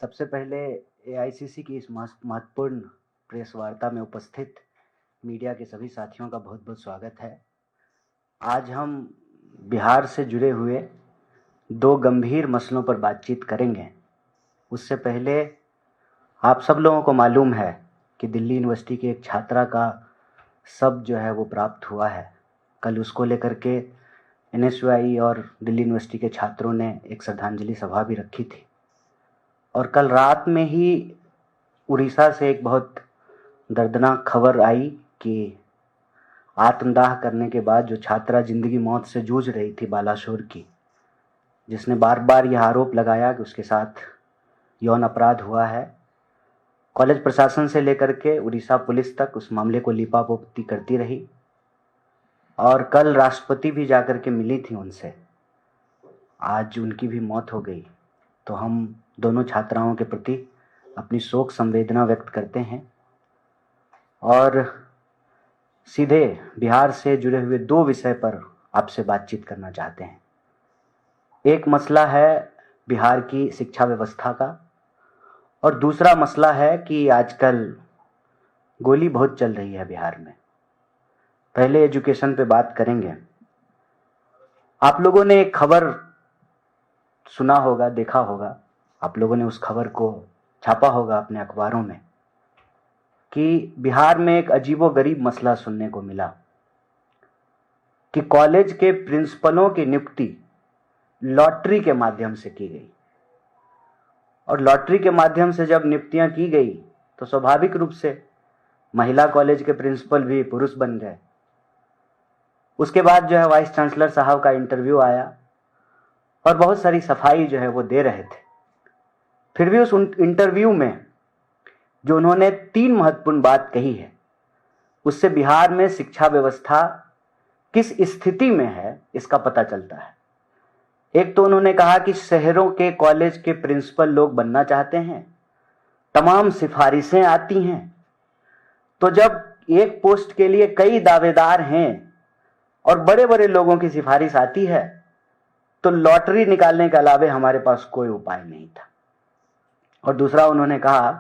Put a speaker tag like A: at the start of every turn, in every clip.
A: सबसे पहले एआईसीसी की इस महत्वपूर्ण प्रेस वार्ता में उपस्थित मीडिया के सभी साथियों का बहुत-बहुत स्वागत है। आज हम बिहार से जुड़े हुए 2 गंभीर मसलों पर बातचीत करेंगे। उससे पहले आप सब लोगों को मालूम है कि दिल्ली यूनिवर्सिटी की एक छात्रा का शव जो है वो प्राप्त हुआ है। कल उसको लेकर के एनएसयूआई और दिल्ली यूनिवर्सिटी के छात्रों ने एक श्रद्धांजलि सभा भी रखी थी। और कल रात में ही उड़ीसा से एक बहुत दर्दनाक खबर आई कि आत्मदाह करने के बाद जो छात्रा जिंदगी मौत से जूझ रही थी बालासोर की, जिसने बार बार यह आरोप लगाया कि उसके साथ यौन अपराध हुआ है, कॉलेज प्रशासन से लेकर के उड़ीसा पुलिस तक उस मामले को लीपापोती करती रही। और कल राष्ट्रपति भी जाकर के मिली थी उनसे। आज उनकी भी मौत हो गई। तो हम दोनों छात्राओं के प्रति अपनी शोक संवेदना व्यक्त करते हैं और सीधे बिहार से जुड़े हुए 2 विषय पर आपसे बातचीत करना चाहते हैं। एक मसला है बिहार की शिक्षा व्यवस्था का और दूसरा मसला है कि आजकल गोली बहुत चल रही है बिहार में। पहले एजुकेशन पे बात करेंगे। आप लोगों ने एक खबर सुना होगा, देखा होगा, आप लोगों ने उस खबर को छापा होगा अपने अखबारों में कि बिहार में एक अजीबोगरीब मसला सुनने को मिला कि कॉलेज के प्रिंसिपलों की नियुक्ति लॉटरी के माध्यम से की गई। और लॉटरी के माध्यम से जब नियुक्तियां की गई तो स्वाभाविक रूप से महिला कॉलेज के प्रिंसिपल भी पुरुष बन गए। उसके बाद जो है वाइस चांसलर साहब का इंटरव्यू आया और बहुत सारी सफाई जो है वो दे रहे थे। फिर भी उस इंटरव्यू में जो उन्होंने 3 महत्वपूर्ण बात कही है, उससे बिहार में शिक्षा व्यवस्था किस स्थिति में है इसका पता चलता है। एक तो उन्होंने कहा कि शहरों के कॉलेज के प्रिंसिपल लोग बनना चाहते हैं, तमाम सिफारिशें आती हैं। तो जब एक पोस्ट के लिए कई दावेदार हैं और बड़े बड़े लोगों की सिफारिश आती है तो लॉटरी निकालने के अलावे हमारे पास कोई उपाय नहीं था। और दूसरा उन्होंने कहा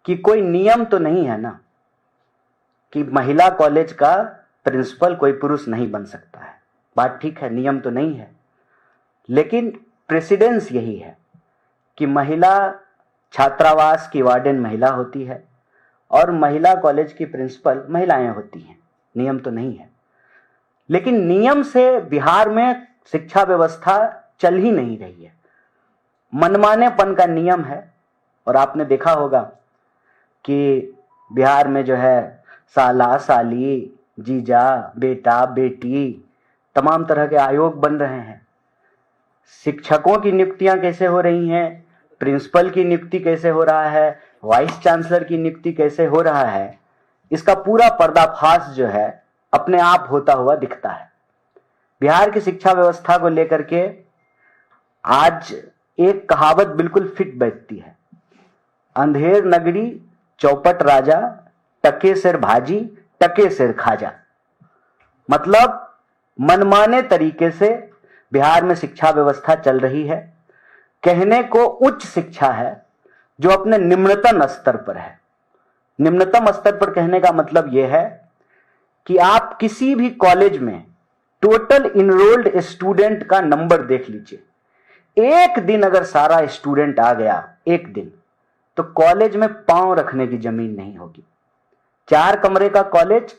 A: कि कोई नियम तो नहीं है ना कि महिला कॉलेज का प्रिंसिपल कोई पुरुष नहीं बन सकता है। बात ठीक है, नियम तो नहीं है, लेकिन प्रेसिडेंस यही है कि महिला छात्रावास की वार्डन महिला होती है और महिला कॉलेज की प्रिंसिपल महिलाएं होती हैं। नियम तो नहीं है, लेकिन नियम से बिहार में शिक्षा व्यवस्था चल ही नहीं रही है। मनमानेपन का नियम है। और आपने देखा होगा कि बिहार में जो है साला, साली, जीजा, बेटा, बेटी, तमाम तरह के आयोग बन रहे हैं। शिक्षकों की नियुक्तियां कैसे हो रही हैं, प्रिंसिपल की नियुक्ति कैसे हो रहा है, वाइस चांसलर की नियुक्ति कैसे हो रहा है, इसका पूरा पर्दाफाश जो है अपने आप होता हुआ दिखता है। बिहार की शिक्षा व्यवस्था को लेकर के आज एक कहावत बिल्कुल फिट बैठती है, अंधेर नगरी चौपट राजा, टके सिर भाजी, टके सिर खाजा। मतलब मनमाने तरीके से बिहार में शिक्षा व्यवस्था चल रही है। कहने को उच्च शिक्षा है जो अपने निम्नतम स्तर पर है। निम्नतम स्तर पर कहने का मतलब यह है कि आप किसी भी कॉलेज में टोटल इनरोल्ड स्टूडेंट का नंबर देख लीजिए। एक दिन अगर सारा स्टूडेंट आ गया एक दिन, तो कॉलेज में पांव रखने की जमीन नहीं होगी। 4 कमरे का कॉलेज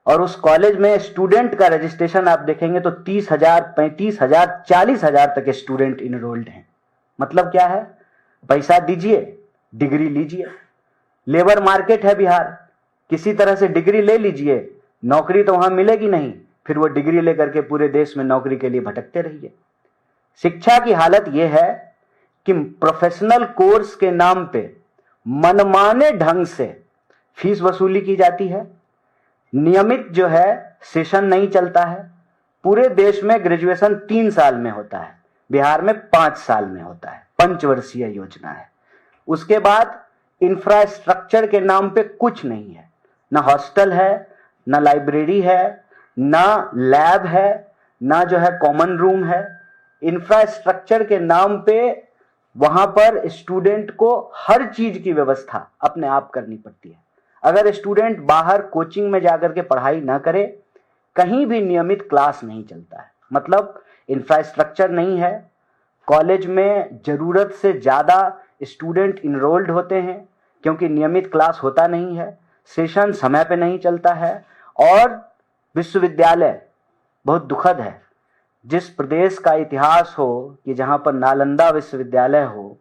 A: और उस कॉलेज में स्टूडेंट का रजिस्ट्रेशन आप देखेंगे तो 30,000, 35,000, 40,000 तक स्टूडेंट इनरोल्ड हैं। मतलब क्या है, पैसा दीजिए, डिग्री लीजिए। लेबर मार्केट है बिहार, किसी तरह से डिग्री ले लीजिए, नौकरी तो वहां मिलेगी नहीं, फिर वो डिग्री लेकर के पूरे देश में नौकरी के लिए भटकते रहिए। शिक्षा की हालत यह है कि प्रोफेशनल कोर्स के नाम पे मनमाने ढंग से फीस वसूली की जाती है। नियमित जो है सेशन नहीं चलता है। पूरे देश में ग्रेजुएशन 3 साल में होता है, बिहार में 5 साल में होता है। पंचवर्षीय योजना है। उसके बाद इंफ्रास्ट्रक्चर के नाम पे कुछ नहीं है, ना हॉस्टल है, ना लाइब्रेरी है, ना लैब है, ना जो है कॉमन रूम है। इंफ्रास्ट्रक्चर के नाम पे वहां पर स्टूडेंट को हर चीज की व्यवस्था अपने आप करनी पड़ती है। अगर स्टूडेंट बाहर कोचिंग में जाकर के पढ़ाई ना करे, कहीं भी नियमित क्लास नहीं चलता है, मतलब इंफ्रास्ट्रक्चर नहीं है, कॉलेज में जरूरत से ज्यादा स्टूडेंट इनरोल्ड होते हैं क्योंकि नियमित क्लास होता नहीं है, सेशन समय पे नहीं चलता है, और विश्वविद्यालय बहुत दुखद है, जिस प्रदेश का इतिहास हो कि जहां पर नालंदा विश्वविद्यालय हो,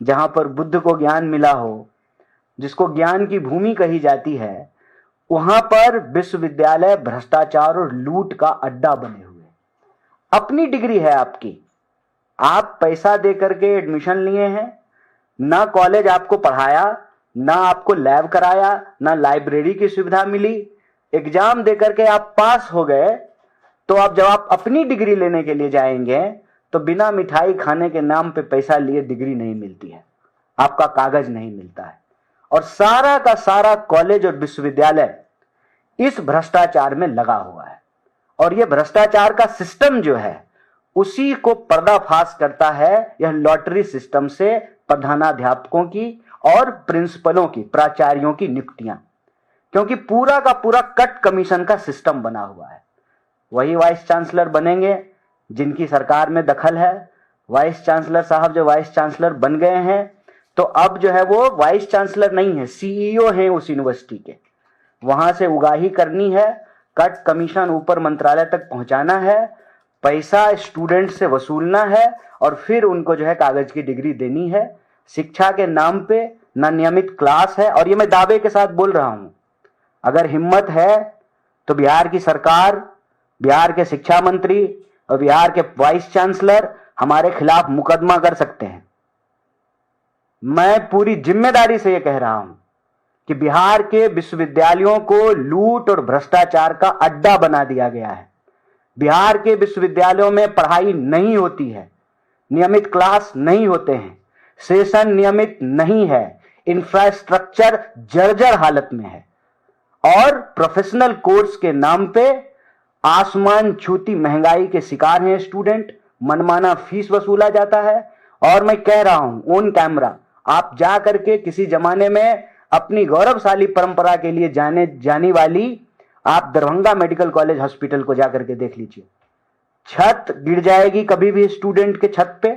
A: जहां पर बुद्ध को ज्ञान मिला हो, जिसको ज्ञान की भूमि कही जाती है, वहां पर विश्वविद्यालय भ्रष्टाचार और लूट का अड्डा बने हुए। अपनी डिग्री है आपकी, आप पैसा दे करके एडमिशन लिए हैं, ना कॉलेज आपको पढ़ाया, ना आपको लैब कराया, ना लाइब्रेरी की सुविधा मिली, एग्जाम दे करके आप पास हो गए, तो अब जब आप अपनी डिग्री लेने के लिए जाएंगे तो बिना मिठाई खाने के नाम पे पैसा लिए डिग्री नहीं मिलती है, आपका कागज नहीं मिलता है। और सारा का सारा कॉलेज और विश्वविद्यालय इस भ्रष्टाचार में लगा हुआ है, और यह भ्रष्टाचार का सिस्टम जो है उसी को पर्दाफाश करता है यह लॉटरी सिस्टम से प्रधानाध्यापकों की और प्रिंसिपलों की, प्राचार्यों की नियुक्तियां, क्योंकि पूरा का पूरा कट कमीशन का सिस्टम बना हुआ है। वही वाइस चांसलर बनेंगे जिनकी सरकार में दखल है। वाइस चांसलर साहब जो वाइस चांसलर बन गए हैं, तो अब जो है वो वाइस चांसलर नहीं है, सीईओ हैं उस यूनिवर्सिटी के। वहां से उगाही करनी है, कट कमीशन ऊपर मंत्रालय तक पहुंचाना है, पैसा स्टूडेंट से वसूलना है, और फिर उनको जो है कागज की डिग्री देनी है। शिक्षा के नाम पे न नियमित क्लास है, और ये मैं दावे के साथ बोल रहा हूं, अगर हिम्मत है तो बिहार की सरकार, बिहार के शिक्षा मंत्री और बिहार के वाइस चांसलर हमारे खिलाफ मुकदमा कर सकते हैं। मैं पूरी जिम्मेदारी से यह कह रहा हूं कि बिहार के विश्वविद्यालयों को लूट और भ्रष्टाचार का अड्डा बना दिया गया है। बिहार के विश्वविद्यालयों में पढ़ाई नहीं होती है, नियमित क्लास नहीं होते हैं, सेशन नियमित नहीं है, इंफ्रास्ट्रक्चर जर्जर हालत में है, और प्रोफेशनल कोर्स के नाम पे आसमान छूती महंगाई के शिकार हैं स्टूडेंट, मनमाना फीस वसूला जाता है। और मैं कह रहा हूं ऑन कैमरा, आप जा करके किसी जमाने में अपनी गौरवशाली परंपरा के लिए जानी वाली आप दरभंगा मेडिकल कॉलेज हॉस्पिटल को जाकर के देख लीजिए, छत गिर जाएगी कभी भी स्टूडेंट के छत पे,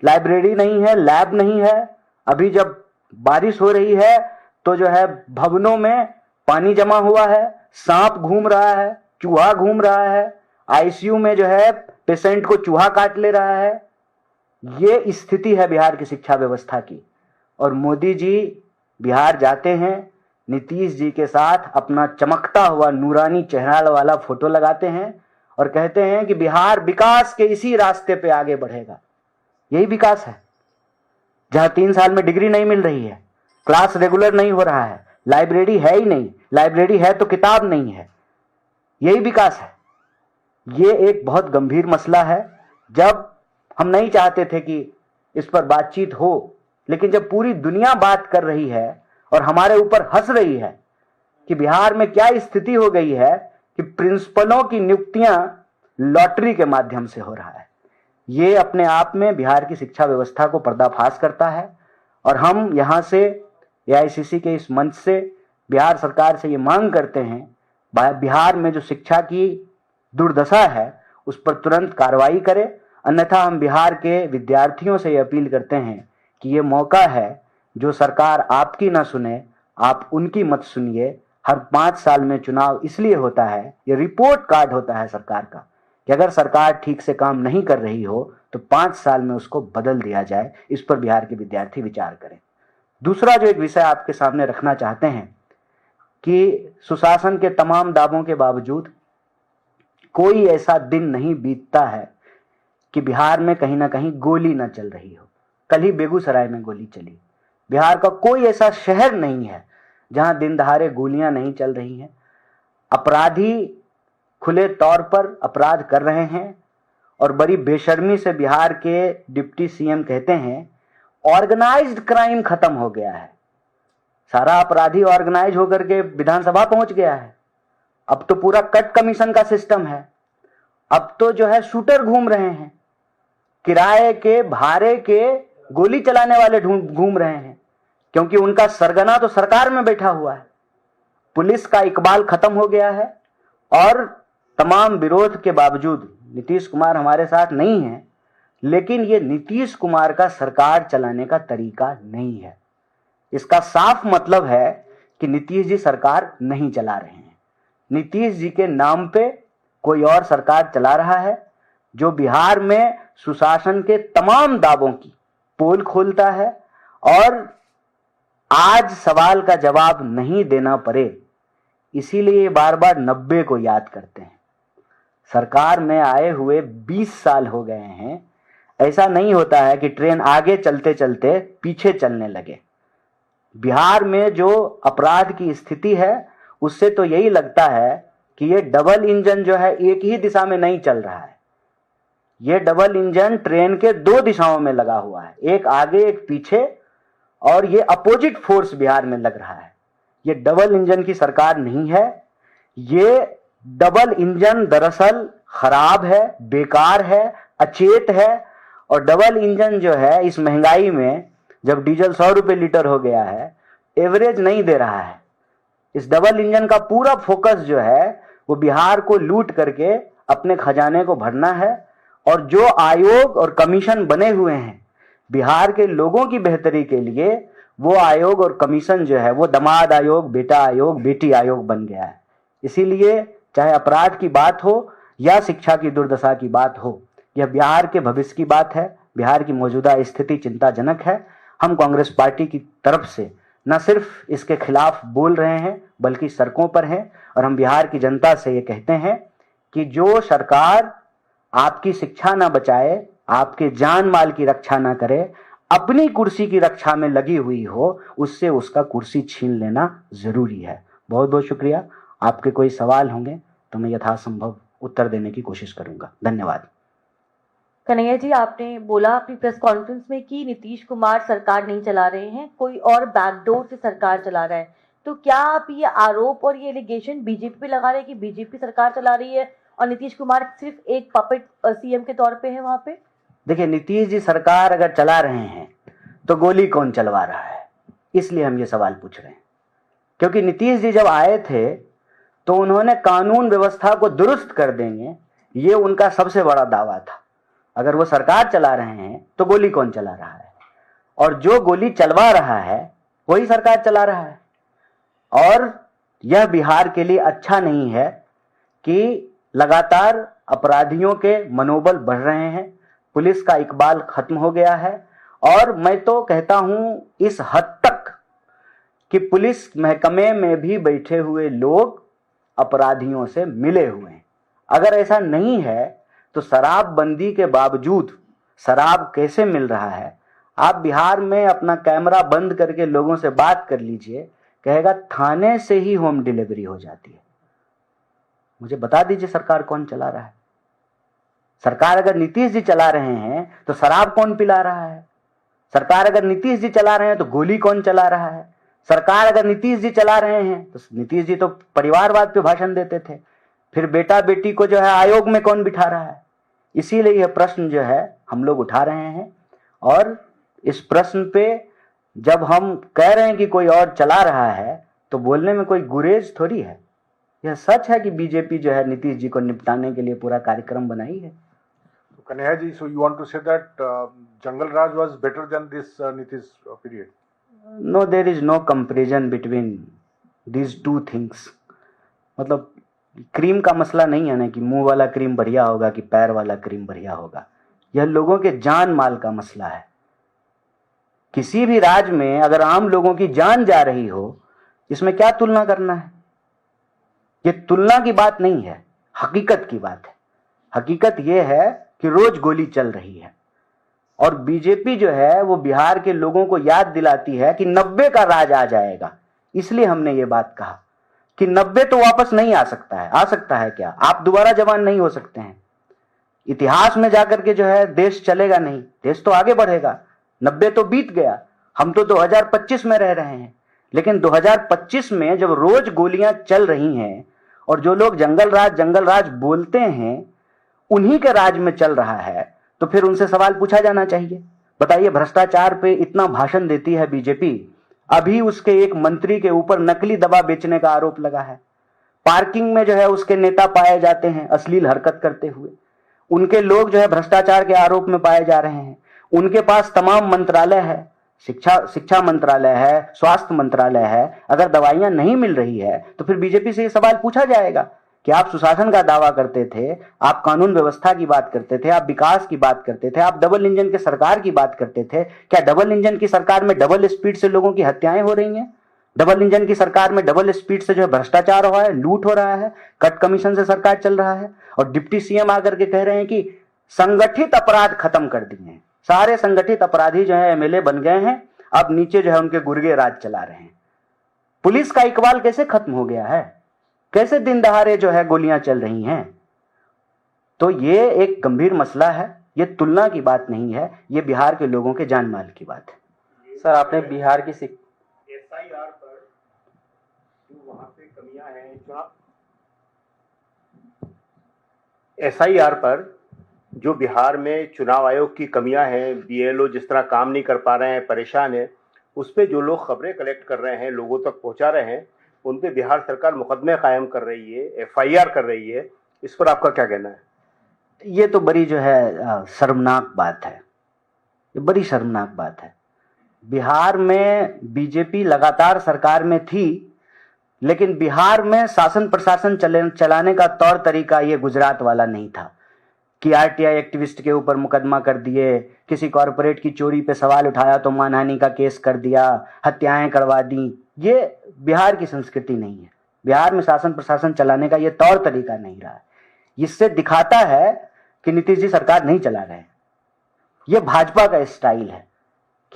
A: लाइब्रेरी नहीं है, लैब नहीं है। अभी जब बारिश हो रही है तो जो है भवनों में पानी जमा हुआ है, सांप घूम रहा है, चूहा घूम रहा है, आईसीयू में जो है पेशेंट को चूहा काट ले रहा है। ये स्थिति है बिहार की शिक्षा व्यवस्था की। और मोदी जी बिहार जाते हैं, नीतीश जी के साथ अपना चमकता हुआ नूरानी चेहरा वाला फोटो लगाते हैं और कहते हैं कि बिहार विकास के इसी रास्ते पे आगे बढ़ेगा। यही विकास है जहां 3 साल में डिग्री नहीं मिल रही है, क्लास रेगुलर नहीं हो रहा है, लाइब्रेरी है ही नहीं, लाइब्रेरी है तो किताब नहीं है। यही विकास है। ये एक बहुत गंभीर मसला है। जब हम नहीं चाहते थे कि इस पर बातचीत हो, लेकिन जब पूरी दुनिया बात कर रही है और हमारे ऊपर हंस रही है कि बिहार में क्या स्थिति हो गई है कि प्रिंसिपलों की नियुक्तियां लॉटरी के माध्यम से हो रहा है, ये अपने आप में बिहार की शिक्षा व्यवस्था को पर्दाफाश करता है। और हम यहां से एआईसीसी के इस मंच से बिहार सरकार से ये मांग करते हैं, बिहार में जो शिक्षा की दुर्दशा है उस पर तुरंत कार्रवाई करे, अन्यथा हम बिहार के विद्यार्थियों से ये अपील करते हैं कि ये मौका है, जो सरकार आपकी ना सुने आप उनकी मत सुनिए। हर 5 साल में चुनाव इसलिए होता है, ये रिपोर्ट कार्ड होता है सरकार का, कि अगर सरकार ठीक से काम नहीं कर रही हो तो 5 साल में उसको बदल दिया जाए। इस पर बिहार के विद्यार्थी विचार करें। दूसरा जो एक विषय आपके सामने रखना चाहते हैं कि सुशासन के तमाम दावों के बावजूद कोई ऐसा दिन नहीं बीतता है कि बिहार में कहीं ना कहीं गोली ना चल रही हो। कल ही बेगूसराय में गोली चली। बिहार का कोई ऐसा शहर नहीं है जहां दिन दहाड़े गोलियां नहीं चल रही हैं। अपराधी खुले तौर पर अपराध कर रहे हैं, और बड़ी बेशर्मी से बिहार के डिप्टी सीएम कहते हैं ऑर्गेनाइज्ड क्राइम खत्म हो गया है। सारा अपराधी ऑर्गेनाइज होकर के विधानसभा पहुंच गया है। अब तो पूरा कट कमीशन का सिस्टम है। अब तो जो है शूटर घूम रहे हैं, किराए के भाड़े के गोली चलाने वाले घूम रहे हैं, क्योंकि उनका सरगना तो सरकार में बैठा हुआ है। पुलिस का इकबाल खत्म हो गया है और तमाम विरोध के बावजूद नीतीश कुमार हमारे साथ नहीं है, लेकिन ये नीतीश कुमार का सरकार चलाने का तरीका नहीं है। इसका साफ मतलब है कि नीतीश जी सरकार नहीं चला रहे हैं। नीतीश जी के नाम पे कोई और सरकार चला रहा है, जो बिहार में सुशासन के तमाम दावों की पोल खोलता है और आज सवाल का जवाब नहीं देना पड़े, इसीलिए बार बार 90 को याद करते हैं। सरकार में आए हुए 20 साल हो गए हैं। ऐसा नहीं होता है कि ट्रेन आगे चलते चलते पीछे चलने लगे। बिहार में जो अपराध की स्थिति है, उससे तो यही लगता है कि ये डबल इंजन जो है एक ही दिशा में नहीं चल रहा है। ये डबल इंजन ट्रेन के 2 दिशाओं में लगा हुआ है, एक आगे एक पीछे, और ये अपोजिट फोर्स बिहार में लग रहा है। ये डबल इंजन की सरकार नहीं है। ये डबल इंजन दरअसल खराब है, बेकार है, अचेत है। और डबल इंजन जो है इस महंगाई में, जब डीजल 100 रुपये लीटर हो गया है, एवरेज नहीं दे रहा है। इस डबल इंजन का पूरा फोकस जो है वो बिहार को लूट करके अपने खजाने को भरना है। और जो आयोग और कमीशन बने हुए हैं बिहार के लोगों की बेहतरी के लिए, वो आयोग और कमीशन जो है वो दामाद आयोग, बेटा आयोग, बेटी आयोग बन गया है। इसीलिए चाहे अपराध की बात हो या शिक्षा की दुर्दशा की बात हो, यह बिहार के भविष्य की बात है। बिहार की मौजूदा स्थिति चिंताजनक है। हम कांग्रेस पार्टी की तरफ से न सिर्फ इसके खिलाफ बोल रहे हैं, बल्कि सड़कों पर हैं। और हम बिहार की जनता से ये कहते हैं कि जो सरकार आपकी शिक्षा ना बचाए, आपके जान माल की रक्षा ना करे, अपनी कुर्सी की रक्षा में लगी हुई हो, उससे उसका कुर्सी छीन लेना जरूरी है। बहुत बहुत शुक्रिया। आपके कोई सवाल होंगे तो मैं यथासंभव उत्तर देने की कोशिश करूंगा। धन्यवाद।
B: कन्हैया जी, आपने बोला अपनी प्रेस कॉन्फ्रेंस में कि नीतीश कुमार सरकार नहीं चला रहे हैं, कोई और बैकडोर से सरकार चला रहा है। तो क्या आप ये आरोप और ये एलिगेशन बीजेपी पे लगा रहे हैं कि बीजेपी सरकार चला रही है और नीतीश कुमार सिर्फ एक पपेट सीएम के तौर पे है वहां पे?
A: देखिए, नीतीश जी सरकार अगर चला रहे हैं तो गोली कौन चलवा रहा है, इसलिए हम ये सवाल पूछ रहे हैं। क्योंकि नीतीश जी जब आए थे तो उन्होंने कानून व्यवस्था को दुरुस्त कर देंगे, ये उनका सबसे बड़ा दावा था। अगर वो सरकार चला रहे हैं तो गोली कौन चला रहा है, और जो गोली चलवा रहा है वही सरकार चला रहा है। और यह बिहार के लिए अच्छा नहीं है कि लगातार अपराधियों के मनोबल बढ़ रहे हैं, पुलिस का इकबाल खत्म हो गया है। और मैं तो कहता हूं इस हद तक कि पुलिस महकमे में भी बैठे हुए लोग अपराधियों से मिले हुए हैं। अगर ऐसा नहीं है तो शराबबंदी के बावजूद शराब कैसे मिल रहा है? आप बिहार में अपना कैमरा बंद करके लोगों से बात कर लीजिए, कहेगा थाने से ही होम डिलीवरी हो जाती है। मुझे बता दीजिए सरकार कौन चला रहा है? सरकार अगर नीतीश जी चला रहे हैं तो शराब कौन पिला रहा है? सरकार अगर नीतीश जी चला रहे हैं तो गोली कौन चला रहा है? सरकार अगर नीतीश जी चला रहे हैं तो नीतीश जी तो परिवारवाद पे भाषण देते थे, फिर बेटा बेटी को जो है आयोग में कौन बिठा रहा है? इसीलिए यह प्रश्न जो है हम लोग उठा रहे हैं। और इस प्रश्न पे जब हम कह रहे हैं कि कोई और चला रहा है तो बोलने में कोई गुरेज थोड़ी है। यह सच है कि बीजेपी जो है नीतीश जी को निपटाने के लिए पूरा कार्यक्रम बनाई है।
C: Kanhaiya ji, so you want to say that Jungle Raj was better than this Nitish period?
A: No, there is no comparison between these two things. मतलब क्रीम का मसला नहीं है ना कि मुंह वाला क्रीम बढ़िया होगा कि पैर वाला क्रीम बढ़िया होगा। यह लोगों के जान माल का मसला है। किसी भी राज्य में अगर आम लोगों की जान जा रही हो, इसमें क्या तुलना करना है? ये तुलना की बात नहीं है, हकीकत की बात है। हकीकत यह है कि रोज गोली चल रही है और बीजेपी जो है वो बिहार के लोगों को याद दिलाती है कि 90 का राज आ जाएगा। इसलिए हमने ये बात कहा कि 90 तो वापस नहीं आ सकता है। आ सकता है क्या? आप दोबारा जवान नहीं हो सकते हैं। इतिहास में जाकर के जो है देश चलेगा नहीं, देश तो आगे बढ़ेगा। 90 तो बीत गया, हम तो 2025 में रह रहे हैं। लेकिन 2025 में जब रोज गोलियां चल रही हैं और जो लोग जंगल राज बोलते हैं उन्हीं के राज में चल रहा है, तो फिर उनसे सवाल पूछा जाना चाहिए। बताइए, भ्रष्टाचार पे इतना भाषण देती है बीजेपी, अभी उसके एक मंत्री के ऊपर नकली दवा बेचने का आरोप लगा है। पार्किंग में जो है उसके नेता पाए जाते हैं अश्लील हरकत करते हुए। उनके लोग जो है भ्रष्टाचार के आरोप में पाए जा रहे हैं। उनके पास तमाम मंत्रालय है, शिक्षा मंत्रालय है, स्वास्थ्य मंत्रालय है। अगर दवाइयां नहीं मिल रही है तो फिर बीजेपी से ये सवाल पूछा जाएगा कि आप सुशासन का दावा करते थे, आप कानून व्यवस्था की बात करते थे, आप विकास की बात करते थे, आप डबल इंजन के सरकार की बात करते थे। क्या डबल इंजन की सरकार में डबल स्पीड से लोगों की हत्याएं हो रही हैं? डबल इंजन की सरकार में डबल स्पीड से जो है भ्रष्टाचार हो रहा है, लूट हो रहा है, कट कमीशन से सरकार चल रहा है। और डिप्टी सीएम आकर के कह रहे हैं कि संगठित अपराध खत्म कर दिए हैं, सारे संगठित अपराधी जो है एमएलए बन गए हैं, अब नीचे जो है उनके गुर्गे राज चला रहे हैं। पुलिस का इकबाल कैसे खत्म हो गया है? कैसे दिन दहाड़े जो है गोलियां चल रही हैं? तो ये एक गंभीर मसला है, ये तुलना की बात नहीं है, ये बिहार के लोगों के जान माल की बात है।
D: सर, आपने बिहार की
C: एसआईआर पर जो वहां पे कमियां हैं, एसआईआर पर जो बिहार में चुनाव आयोग की कमियां हैं, बीएलओ जिस तरह काम नहीं कर पा रहे हैं, परेशान है, उस पे जो लोग खबरें कलेक्ट कर रहे हैं, लोगों तक पहुंचा रहे हैं, उन पे बिहार सरकार मुकदमे कायम कर रही है, एफआईआर कर रही है। इस पर आपका क्या कहना है?
A: ये तो बड़ी जो है शर्मनाक बात है, ये बड़ी शर्मनाक बात है। बिहार में बीजेपी लगातार सरकार में थी, लेकिन बिहार में शासन प्रशासन चलाने का तौर तरीका ये गुजरात वाला नहीं था कि आरटीआई एक्टिविस्ट के ऊपर मुकदमा कर दिए, किसी कॉरपोरेट की चोरी पे सवाल उठाया तो मानहानि का केस कर दिया, हत्याएं करवा दी। ये बिहार की संस्कृति नहीं है। बिहार में शासन प्रशासन चलाने का ये तौर तरीका नहीं रहा है। इससे दिखाता है कि नीतीश जी सरकार नहीं चला रहे हैं। ये भाजपा का स्टाइल है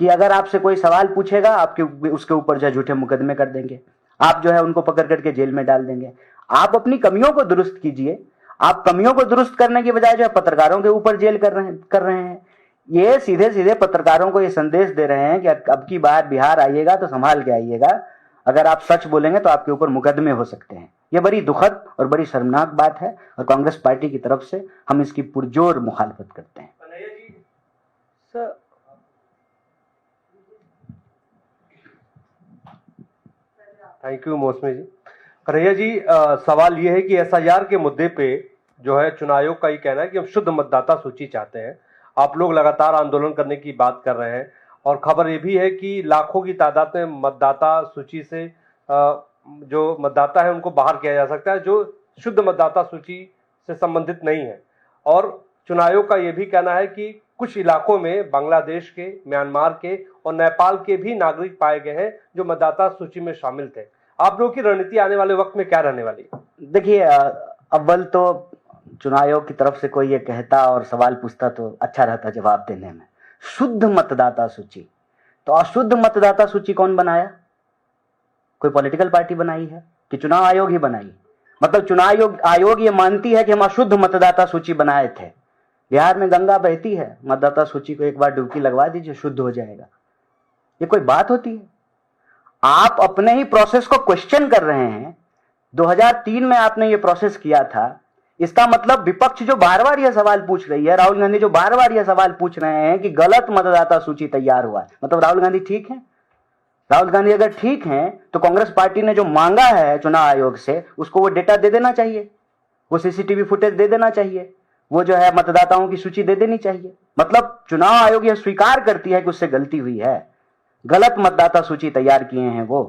A: कि अगर आपसे कोई सवाल पूछेगा, आपके उसके ऊपर जो झूठे मुकदमे कर देंगे, आप जो है उनको पकड़ करके जेल में डाल देंगे। आप अपनी कमियों को दुरुस्त कीजिए। आप कमियों को दुरुस्त करने की बजाय जो है पत्रकारों के ऊपर जेल कर रहे हैं। ये सीधे सीधे पत्रकारों को ये संदेश दे रहे हैं कि अब की बार बिहार आइएगा तो संभाल के आइएगा, अगर आप सच बोलेंगे तो आपके ऊपर मुकदमे हो सकते हैं। ये बड़ी दुखद और बड़ी शर्मनाक बात है और कांग्रेस पार्टी की तरफ से हम इसकी पुरजोर मुखालफत करते हैं।
D: सर,
E: थैंक यू मौसमी जी। कन्हैया जी, सवाल ये है कि एसआईआर के मुद्दे पे जो है चुनाव आयोग का ये कहना है कि हम शुद्ध मतदाता सूची चाहते हैं। आप लोग लगातार आंदोलन करने की बात कर रहे हैं और खबर ये भी है कि लाखों की तादाद में मतदाता सूची से जो मतदाता है उनको बाहर किया जा सकता है जो शुद्ध मतदाता सूची से संबंधित नहीं है। और चुनाव आयोग का ये भी कहना है कि कुछ इलाकों में बांग्लादेश के, म्यांमार के और नेपाल के भी नागरिक पाए गए हैं जो मतदाता सूची में शामिल थे। आप लोगों की रणनीति आने वाले वक्त में क्या रहने वाली है?
A: देखिए, अव्वल तो चुनाव आयोग की तरफ से कोई ये कहता और सवाल पूछता तो अच्छा रहता जवाब देने में। शुद्ध मतदाता सूची, तो अशुद्ध मतदाता सूची कौन बनाया? कोई पॉलिटिकल पार्टी बनाई है कि चुनाव आयोग ही बनाई? मतलब चुनाव आयोग ये मानती है कि हम अशुद्ध मतदाता सूची बनाए थे। बिहार में गंगा बहती है, मतदाता सूची को एक बार डुबकी लगवा दीजिए, शुद्ध हो जाएगा। ये कोई बात होती है? आप अपने ही प्रोसेस को क्वेश्चन कर रहे हैं। 2003 में आपने ये प्रोसेस किया था। इसका मतलब विपक्ष जो बार बार यह सवाल पूछ रही है, राहुल गांधी जो बार बार यह सवाल पूछ रहे हैं कि गलत मतदाता सूची तैयार हुआ है, मतलब राहुल गांधी ठीक है? राहुल गांधी अगर ठीक हैं तो कांग्रेस पार्टी ने जो मांगा है चुनाव आयोग से, उसको वो डेटा दे देना चाहिए, वो सीसीटीवी फुटेज दे देना चाहिए, वो जो है मतदाताओं की सूची दे देनी चाहिए। मतलब चुनाव आयोग यह स्वीकार करती है कि उससे गलती हुई है, गलत मतदाता सूची तैयार किए हैं वो।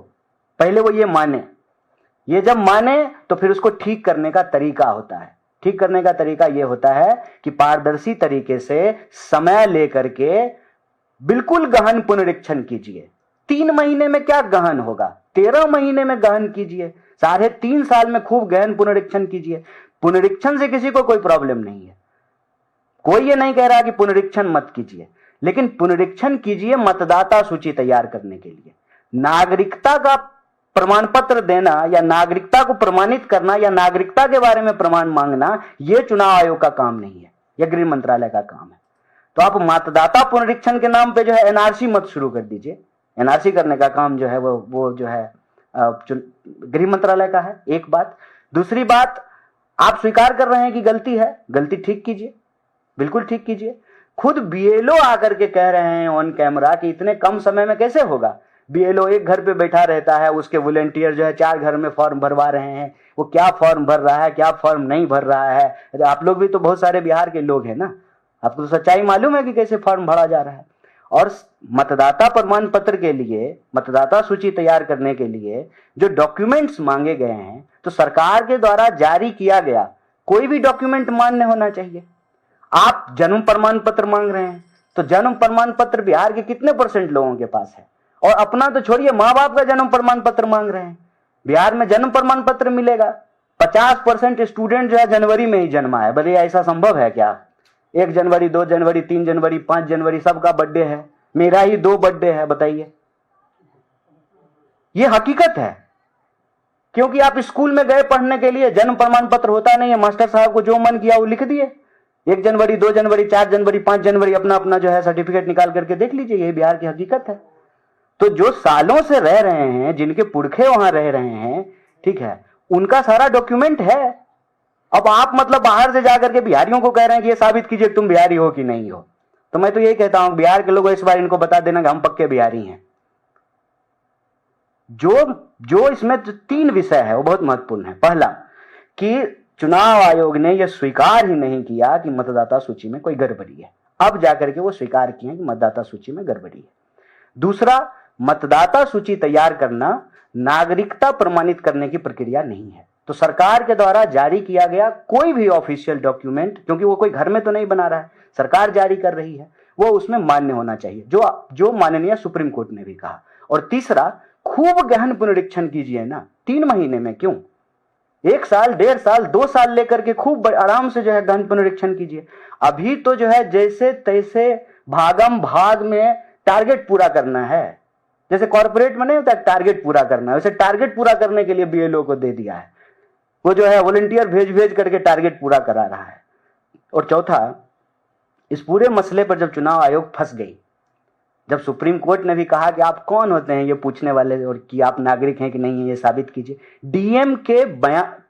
A: पहले वो ये माने, ये जब माने तो फिर उसको ठीक करने का तरीका होता है। ठीक करने का तरीका ये होता है कि पारदर्शी तरीके से समय लेकर के बिल्कुल गहन पुनरीक्षण कीजिए। 3 महीने में क्या गहन होगा, 13 महीने में गहन कीजिए, 3.5 साल में खूब गहन पुनरीक्षण कीजिए। पुनरीक्षण से किसी को कोई प्रॉब्लम नहीं है, कोई ये नहीं कह रहा कि पुनरीक्षण मत कीजिए, लेकिन पुनरीक्षण कीजिए मतदाता सूची तैयार करने के लिए। नागरिकता का प्रमाण पत्र देना या नागरिकता को प्रमाणित करना या नागरिकता के बारे में प्रमाण मांगना, यह चुनाव आयोग का काम नहीं है, यह गृह मंत्रालय का काम है। तो आप मतदाता पुनरीक्षण के नाम पे जो है एनआरसी मत शुरू कर दीजिए। एनआरसी करने का काम जो है वो जो है गृह मंत्रालय का है, एक बात। दूसरी बात, आप स्वीकार कर रहे हैं कि गलती है, गलती ठीक कीजिए, बिल्कुल ठीक कीजिए। खुद बीएलओ आकर के कह रहे हैं ऑन कैमरा कि इतने कम समय में कैसे होगा। बीएलओ एक घर पे बैठा रहता है, उसके वॉलंटियर जो है 4 घर में फॉर्म भरवा रहे हैं। वो क्या फॉर्म भर रहा है, क्या फॉर्म नहीं भर रहा है। अरे आप लोग भी तो बहुत सारे बिहार के लोग हैं ना, आपको तो सच्चाई मालूम है कि कैसे फॉर्म भरा जा रहा है। और मतदाता प्रमाण पत्र के लिए, मतदाता सूची तैयार करने के लिए जो डॉक्यूमेंट्स मांगे गए हैं, तो सरकार के द्वारा जारी किया गया कोई भी डॉक्यूमेंट मान्य होना चाहिए। आप जन्म प्रमाण पत्र मांग रहे हैं, तो जन्म प्रमाण पत्र बिहार के कितने % लोगों के पास है? और अपना तो छोड़िए, माँ बाप का जन्म प्रमाण पत्र मांग रहे हैं। बिहार में जन्म प्रमाण पत्र मिलेगा? 50% स्टूडेंट जो है जनवरी में ही जन्मा है। भले ऐसा संभव है क्या? 1 जनवरी, 2 जनवरी, 3 जनवरी, 5 जनवरी सबका बर्थडे है, मेरा ही 2 बर्थडे है। बताइए, ये हकीकत है। क्योंकि आप स्कूल में गए पढ़ने के लिए, जन्म प्रमाण पत्र होता नहीं है, मास्टर साहब को जो मन किया वो लिख दिए। 1 जनवरी, 2 जनवरी, 4 जनवरी, 5 जनवरी अपना अपना जो है सर्टिफिकेट निकाल करके देख लीजिए। ये बिहार की हकीकत है। तो जो सालों से रह रहे हैं, जिनके पुरखे वहां रह रहे हैं, ठीक है, उनका सारा डॉक्यूमेंट है। अब आप मतलब बाहर से जाकर के बिहारियों को कह रहे हैं कि ये साबित कीजिए तुम बिहारी हो कि नहीं हो। तो मैं तो यही कहता हूं, बिहार के लोगों इस बार इनको बता देना कि हम पक्के बिहारी हैं। जो इसमें 3 विषय है वो बहुत महत्वपूर्ण है। पहला कि चुनाव आयोग ने यह स्वीकार ही नहीं किया कि मतदाता सूची में कोई गड़बड़ी है। अब जाकर के वो स्वीकार किए कि मतदाता सूची में गड़बड़ी है। दूसरा, मतदाता सूची तैयार करना नागरिकता प्रमाणित करने की प्रक्रिया नहीं है। तो सरकार के द्वारा जारी किया गया कोई भी ऑफिशियल डॉक्यूमेंट, क्योंकि वो कोई घर में तो नहीं बना रहा है, सरकार जारी कर रही है, वो उसमें मान्य होना चाहिए, जो माननीय सुप्रीम कोर्ट ने भी कहा। और तीसरा, खूब गहन पुनरीक्षण कीजिए ना। 3 महीने में क्यों, 1 साल, 1.5 साल, 2 साल लेकर के खूब आराम से जो है गहन पुनरीक्षण कीजिए। अभी तो जो है जैसे तैसे भागम भाग में टारगेट पूरा करना है। जैसे कॉर्पोरेट में नहीं होता टारगेट पूरा करना है, वैसे टारगेट पूरा करने के लिए बीएलओ को दे दिया है। वो जो है वॉलंटियर भेज करके टारगेट पूरा करा रहा है। और चौथा, इस पूरे मसले पर जब चुनाव आयोग फंस गई, जब सुप्रीम कोर्ट ने भी कहा कि आप कौन होते हैं ये पूछने वाले और कि आप नागरिक हैं कि नहीं है ये साबित कीजिए। डीएम के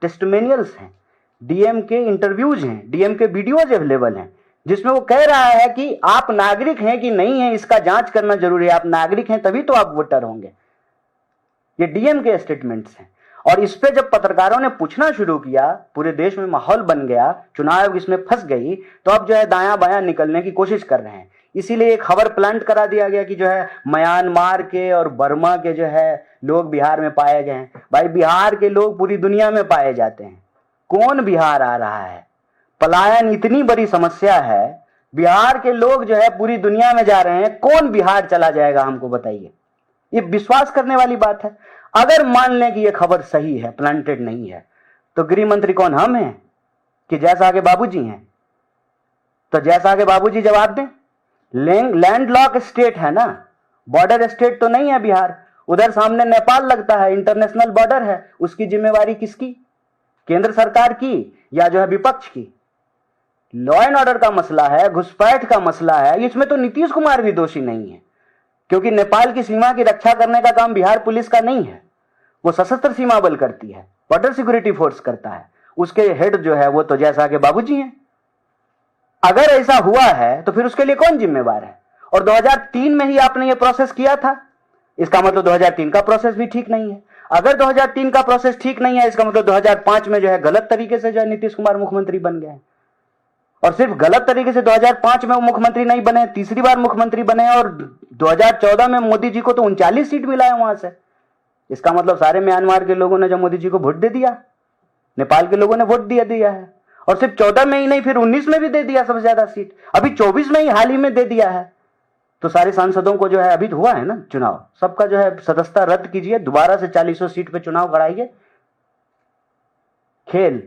A: टेस्टिमोनियल्स हैं, डीएम के इंटरव्यूज हैं, डीएम के वीडियोज अवेलेबल हैं, जिसमें वो कह रहा है कि आप नागरिक हैं कि नहीं है इसका जांच करना जरूरी है। आप नागरिक हैं तभी तो आप वोटर होंगे। ये डीएम के स्टेटमेंट्स हैं। और इस पे जब पत्रकारों ने पूछना शुरू किया, पूरे देश में माहौल बन गया, चुनाव आयोग इसमें फंस गई, तो अब जो है दायां बायां निकलने की कोशिश कर रहे हैं। इसीलिए एक खबर प्लांट करा दिया गया कि जो है म्यांमार के और बर्मा के जो है लोग बिहार में पाए गए हैं। भाई, बिहार के लोग पूरी दुनिया में पाए जाते हैं, कौन बिहार आ रहा है? पलायन इतनी बड़ी समस्या है, बिहार के लोग जो है पूरी दुनिया में जा रहे हैं, कौन बिहार चला जाएगा हमको बताइए। ये विश्वास करने वाली बात है। अगर मान लें कि ये खबर सही है, प्लांटेड नहीं है, तो गृह मंत्री कौन, हम हैं कि जैसा के बाबूजी हैं? तो जैसा के बाबूजी जवाब दें। लैंड लॉक स्टेट है ना, बॉर्डर स्टेट तो नहीं है बिहार। उधर सामने नेपाल लगता है, इंटरनेशनल बॉर्डर है। उसकी जिम्मेवारी किसकी? केंद्र सरकार की या जो है विपक्ष की? लॉ एंड ऑर्डर का मसला है, घुसपैठ का मसला है, इसमें तो नीतीश कुमार भी दोषी नहीं है, क्योंकि नेपाल की सीमा की रक्षा करने का काम बिहार पुलिस का नहीं है। वो सशस्त्र सीमा बल करती है, बॉर्डर सिक्योरिटी फोर्स करता है। उसके हेड जो है वो तो जैसा के बाबूजी हैं। अगर ऐसा हुआ है तो फिर उसके लिए कौन जिम्मेवार है? और 2003 में ही आपने ये प्रोसेस किया था, इसका मतलब 2003 का प्रोसेस भी ठीक नहीं है। अगर 2003 का प्रोसेस ठीक नहीं है, इसका मतलब 2005 में जो है गलत तरीके से जो है नीतीश कुमार मुख्यमंत्री बन गए। और सिर्फ गलत तरीके से 2005 में वो मुख्यमंत्री नहीं बने, तीसरी बार मुख्यमंत्री बने, और 2014 में मोदी जी को तो 39 सीट मिला है वहां से। इसका मतलब सारे म्यांमार के लोगों ने जब मोदी जी को वोट दे दिया, नेपाल के लोगों ने वोट दिया है। और सिर्फ 14 में ही नहीं, फिर 19 में भी दे दिया सबसे ज्यादा सीट, अभी 24 में ही हाल ही में दे दिया है। तो सारे सांसदों को जो है, अभी हुआ है ना चुनाव, सबका जो है सदस्यता रद्द कीजिए, दोबारा से 40 सीट पे चुनाव कराइए। खेल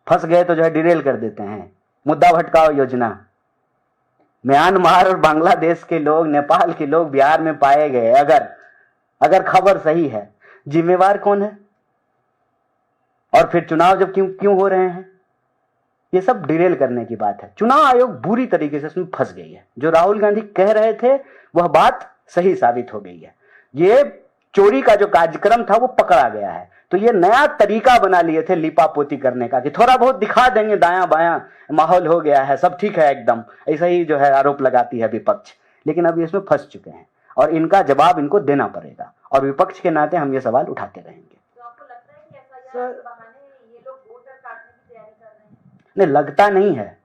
A: फंस गए तो जो है डिरेल कर देते हैं। मुद्दा भटकाओ योजना, म्यांमार और बांग्लादेश के लोग, नेपाल के लोग बिहार में पाए गए, अगर खबर सही है, जिम्मेवार कौन है? और फिर चुनाव जब क्यों हो रहे हैं? ये सब डिरेल करने की बात है। चुनाव आयोग बुरी तरीके से इसमें फंस गई है। जो राहुल गांधी कह रहे थे वह बात सही साबित हो गई है। ये चोरी का जो कार्यक्रम था वो पकड़ा गया है। तो ये नया तरीका बना लिए थे लिपापोती करने का कि थोड़ा बहुत दिखा देंगे, दायां बायां माहौल हो गया है, सब ठीक है एकदम, ऐसा ही जो है आरोप लगाती है विपक्ष। लेकिन अब इसमें फंस चुके हैं और इनका जवाब इनको देना पड़ेगा, और विपक्ष के नाते हम ये सवाल उठाते रहेंगे।
B: तो आपको लगता है कि एफआईआर के बहाने ये लोग वोटर काटने की तैयारी कर रहे हैं?
A: नहीं, लगता नहीं है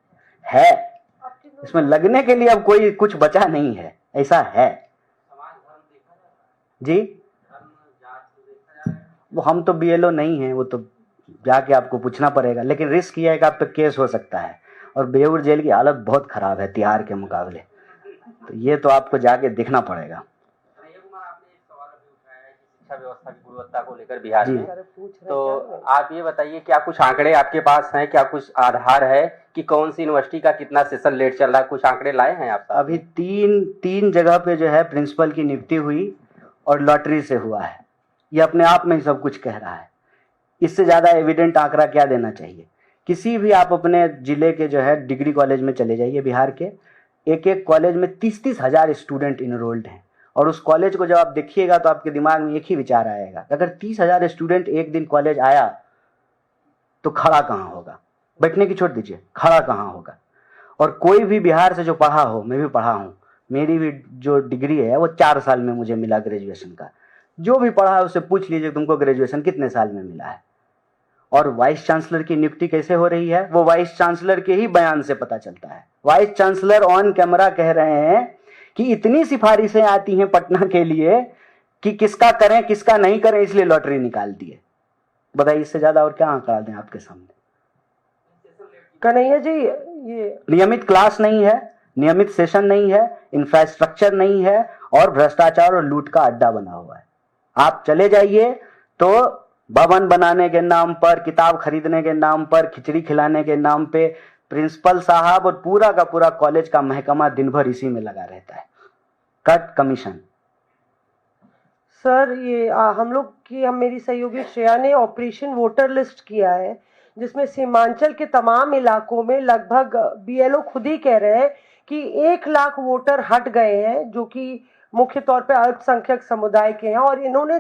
A: इसमें लगने के लिए अब कोई कुछ बचा नहीं है, ऐसा है जी। वो हम तो बीएलओ नहीं है, वो तो जाके आपको पूछना पड़ेगा, लेकिन रिस्क ये है कि आप पे केस हो सकता है, और बेऊर जेल की हालत बहुत खराब है तिहाड़ के मुकाबले, तो ये तो आपको जाके देखना पड़ेगा।
D: शिक्षा व्यवस्था की गुणवत्ता को लेकर बिहार
A: जी।
D: में, तो आप ये बताइए, क्या कुछ आंकड़े आपके पास हैं, क्या कुछ आधार है कि कौन सी यूनिवर्सिटी का कितना सेशन लेट चल रहा है? कुछ आंकड़े लाए हैं आप?
A: अभी तीन जगह पे जो है प्रिंसिपल की नियुक्ति हुई और लॉटरी से हुआ है, ये अपने आप में ही सब कुछ कह रहा है। इससे ज्यादा एविडेंट आंकड़ा क्या देना चाहिए? किसी भी आप अपने जिले के जो है डिग्री कॉलेज में चले जाइए बिहार के, एक एक कॉलेज में 30-30 हजार स्टूडेंट इनरोल्ड हैं, और उस कॉलेज को जब आप देखिएगा तो आपके दिमाग में एक ही विचार आएगा, अगर 30,000 स्टूडेंट एक दिन कॉलेज आया तो खड़ा कहाँ होगा? बैठने की छोड़ दीजिए, खड़ा कहाँ होगा? और कोई भी बिहार से जो पढ़ा हो, मैं भी पढ़ा हूँ, मेरी भी जो डिग्री है वो 4 साल में मुझे मिला ग्रेजुएशन का। जो भी पढ़ा है उससे पूछ लीजिए तुमको ग्रेजुएशन कितने साल में मिला है। और वाइस चांसलर की नियुक्ति कैसे हो रही है, वो वाइस चांसलर के ही बयान से पता चलता है। वाइस चांसलर ऑन कैमरा कह रहे हैं कि इतनी सिफारिशें आती हैं पटना के लिए कि किसका करें किसका नहीं करें, इसलिए लॉटरी निकाल दिए। बताइए, इससे ज्यादा और क्या आंकड़ा दें आपके सामने?
F: कन्हैया जी, ये
A: नियमित क्लास नहीं है, नियमित सेशन नहीं है, इंफ्रास्ट्रक्चर नहीं है, और भ्रष्टाचार और लूट का अड्डा बना हुआ है। आप चले जाइए तो भवन बनाने के नाम पर, किताब खरीदने के नाम पर, खिचड़ी खिलाने के नाम पे प्रिंसिपल साहब और पूरा का पूरा कॉलेज का महकमा दिन भर इसी में लगा रहता है, कट कमीशन।
F: सर, ये हम मेरी सहयोगी श्रेया ने ऑपरेशन वोटर लिस्ट किया है, जिसमें सीमांचल के तमाम इलाकों में लगभग बीएलओ खुद ही कह रहे हैं कि 1 लाख वोटर हट गए हैं, जो कि मुख्य तौर पे अल्पसंख्यक समुदाय के हैं, और इन्होंने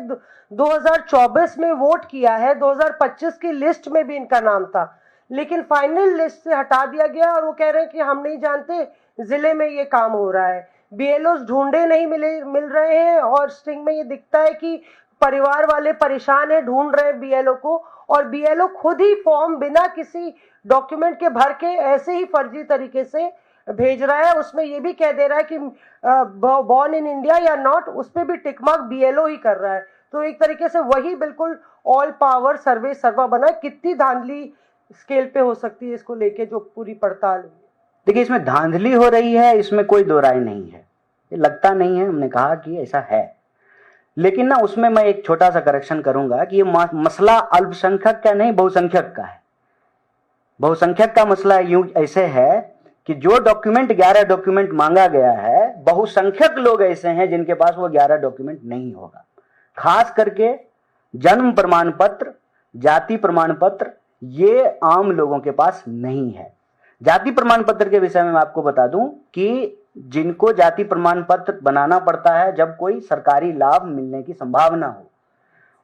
F: 2024 में वोट किया है। 2025 की लिस्ट में भी इनका नाम था, लेकिन फाइनल लिस्ट से हटा दिया गया, और वो कह रहे हैं कि हम नहीं जानते जिले में ये काम हो रहा है। बीएलओ ढूंढे नहीं मिल रहे हैं, और स्ट्रिंग में ये दिखता है कि परिवार वाले परेशान है, ढूंढ रहे हैं बीएलओ को, और बीएलओ खुद ही फॉर्म बिना किसी डॉक्यूमेंट के भर के ऐसे ही फर्जी तरीके से भेज रहा है। उसमें ये भी कह दे रहा है कि बॉर्न इन इंडिया या नॉट, उस पर भी टिकमार्क बीएलओ ही कर रहा है। तो एक तरीके से वही बिल्कुल ऑल पावर सर्वे सर्वा बना। कितनी धांधली स्केल पे हो सकती है इसको लेके जो पूरी पड़ताल हुई?
A: देखिए, इसमें धांधली हो रही है, इसमें कोई दो राय नहीं है, ये लगता नहीं है, हमने कहा कि ऐसा है। लेकिन ना उसमें मैं एक छोटा सा करेक्शन करूंगा कि ये मसला अल्पसंख्यक का नहीं, बहुसंख्यक का है। बहुसंख्यक का मसला यूं ऐसे है कि जो डॉक्यूमेंट 11 डॉक्यूमेंट मांगा गया है, बहुसंख्यक लोग ऐसे हैं जिनके पास वो 11 डॉक्यूमेंट नहीं होगा। खास करके जन्म प्रमाण पत्र, जाति प्रमाण पत्र, ये आम लोगों के पास नहीं है। जाति प्रमाण पत्र के विषय में मैं आपको बता दूं कि जिनको जाति प्रमाण पत्र बनाना पड़ता है जब कोई सरकारी लाभ मिलने की संभावना हो,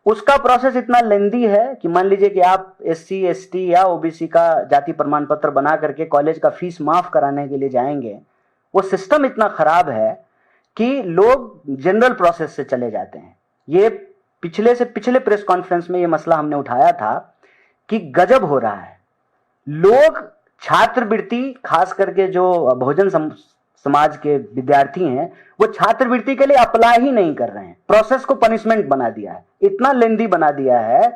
A: उसका प्रोसेस इतना लेंदी है कि मान लीजिए कि आप SC ST या OBC का जाति प्रमाण पत्र बना करके कॉलेज का फीस माफ कराने के लिए जाएंगे, वो सिस्टम इतना खराब है कि लोग जनरल प्रोसेस से चले जाते हैं। ये पिछले प्रेस कॉन्फ्रेंस में ये मसला हमने उठाया था कि गजब हो रहा है। लोग छात्रवृत्ति, खास करके जो बहुजन समाज के विद्यार्थी हैं, वो छात्रवृत्ति के लिए अप्लाई ही नहीं कर रहे हैं। प्रोसेस को पनिशमेंट बना दिया है, इतना लेंदी बना दिया है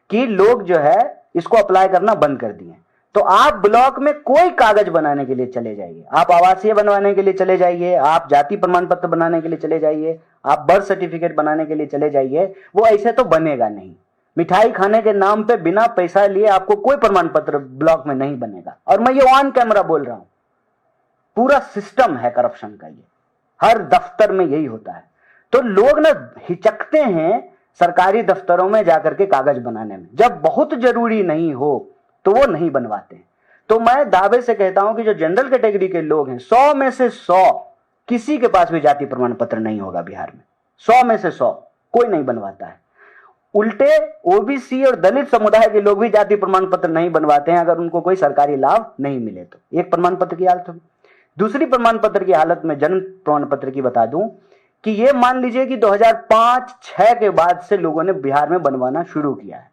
A: कि लोग जो है इसको अप्लाई करना बंद कर दिए। तो आप ब्लॉक में कोई कागज बनाने के लिए चले जाइए, आप आवासीय बनवाने के लिए चले जाइए, आप जाति प्रमाण पत्र बनाने के लिए चले जाइए, आप बर्थ सर्टिफिकेट बनाने के लिए चले जाइए, वो ऐसे तो बनेगा नहीं। मिठाई खाने के नाम पे बिना पैसा लिए आपको कोई प्रमाण पत्र ब्लॉक में नहीं बनेगा। और मैं ये ऑन कैमरा बोल रहा हूं, पूरा सिस्टम है करप्शन का, ये हर दफ्तर में यही होता है। तो लोग ना हिचकते हैं सरकारी दफ्तरों में जाकर के कागज बनाने में, जब बहुत जरूरी नहीं हो तो वो नहीं बनवाते। तो मैं दावे से कहता हूं कि जो जनरल कैटेगरी के लोग हैं, 100 में से 100 किसी के पास भी जाति प्रमाण पत्र नहीं होगा बिहार में, 100 में से 100। कोई नहीं बनवाता है। उल्टे ओबीसी और दलित समुदाय के लोग भी जाति प्रमाण पत्र नहीं बनवाते हैं अगर उनको कोई सरकारी लाभ नहीं मिले तो। एक प्रमाण पत्र की हालत होगी। दूसरी प्रमाण पत्र की हालत में जन्म प्रमाण पत्र की बता दूं कि ये मान लीजिए कि 2005-6 के बाद से लोगों ने बिहार में बनवाना शुरू किया है,